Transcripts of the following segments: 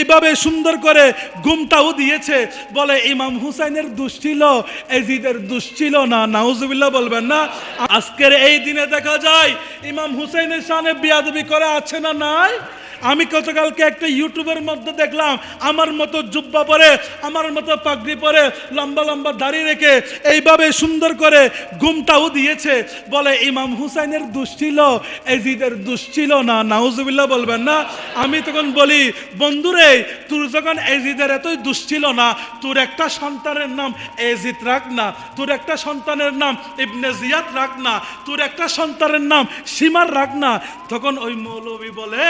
এইভাবে সুন্দর করে ঘুমটাও দিয়েছে। বলে ইমাম হুসাইনের দোষ ছিল, এজিদের দোষ ছিল না। নাউজুবিল্লাহ বলবেন না? আজকের এই দিনে দেখা যায় ইমাম হুসাইনের শানে বেয়াদবি করে আছে না নাই? আমি গতকালকে একটা ইউটিউবের মধ্যে দেখলাম, আমার মতো জুব্বা পরে, আমার মতো পাগড়ি পরে, লম্বা লম্বা দাড়ি রেখে এইভাবে সুন্দর করে ঘুমটাও দিয়েছে। বলে ইমাম হুসাইনের দোষ ছিল, এজিদের দোষ ছিল না। নাউজুবিল্লাহ বলবেন না? আমি তখন বলি, বন্ধুরে, তোর যখন এজিদের এতই দোষ ছিল না, তোর একটা সন্তানের নাম এজিদ রাখ না, তোর একটা সন্তানের নাম ইবনে জিয়াদ রাখ না, তোর একটা সন্তানের নাম সীমার রাখ না। তখন ওই মৌলবী বলে,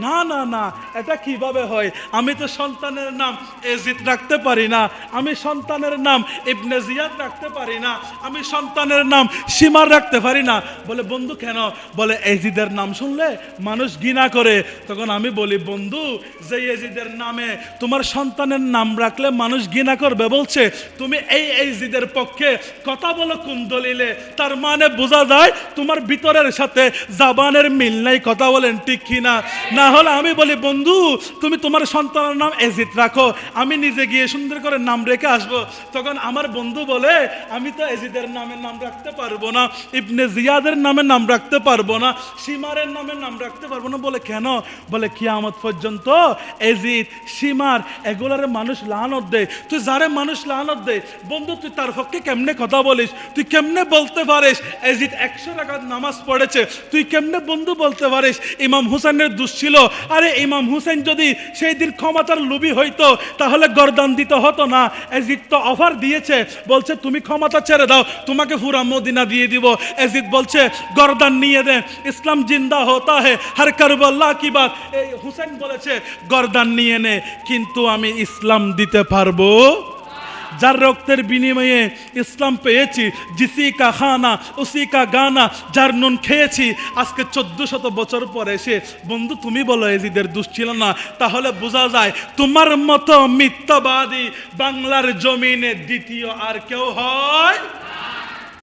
না না না, এটা কিভাবে হয়? আমি তো সন্তানের নাম এজিদ রাখতে পারি না, আমি সন্তানের নাম ইবনে জিয়াদ রাখতে পারি না, আমি সন্তানের নাম সীমার রাখতে পারি না। বলে বন্ধু কেন? বলে এজিদের নাম শুনলে মানুষ ঘৃণা করে। তখন আমি বলি, বন্ধু, যে এজিদের নামে তোমার সন্তানের নাম রাখলে মানুষ ঘৃণা করবে বলছে, তুমি এই এজিদের পক্ষে কথা বলো কোন দলিলে? তার মানে বোঝা যায় তোমার ভিতরের সাথে জাবানের মিল নাই। কথা বলেন ঠিক কিনা? না হলে আমি বলি, বন্ধু, তুমি তোমার সন্তানের নাম এজিদ রাখো, আমি নিজে গিয়ে সুন্দর করে নাম রেখে আসবো। তখন আমার বন্ধু বলে, আমি তো এজিদের নামের নাম রাখতে পারবো না, ইবনে জিয়াদের নামের নাম রাখতে পারবো না, সীমারের নামের নাম রাখতে পারবো না। বলে কেন? বলে কিয়ামত পর্যন্ত এজিদ, সীমার এগুলার মানুষ লানত দেয়। তুই যারে মানুষ লানত দেয়, বন্ধু, তুই তার পক্ষে কেমনে কথা বলিস? তুই কেমনে বলতে পারিস এজিদ 100 রাকাত নামাজ পড়েছে? তুই কেমনে বন্ধু বলতে পারিস ইমাম হুসাইনের দোষ ছিল? আরে ইমাম হুসাইন যদি সেই দিন ক্ষমতার লোভী হইতো তাহলে গর্দান দিতে হতো না। এজিদ তো অফার দিয়েছে, বলছে তুমি ক্ষমতা ছেড়ে দাও, তোমাকে পুরা মদিনা দিয়ে দিব। এজিদ বলছে গর্দান নিয়ে দে, ইসলাম জিন্দা হতা হে হর কারবাল্লাহ কি বাত। এই হুসাইন বলেছে গর্দান নিয়ে নে, কিন্তু আমি ইসলাম দিতে পারবো। যার রক্তের বিনিময়ে ইসলাম পেয়েছি, জিসি কা খানা উসি কা গানা, যার নুন খেয়েছি, আজকে 1400 বছর পরে এসে বন্ধু তুমি বলো এজিদের দোষ ছিল না? তাহলে বোঝা যায় তোমার মতো মিথ্যাবাদী বাংলার জমিনে দ্বিতীয় আর কেউ হয়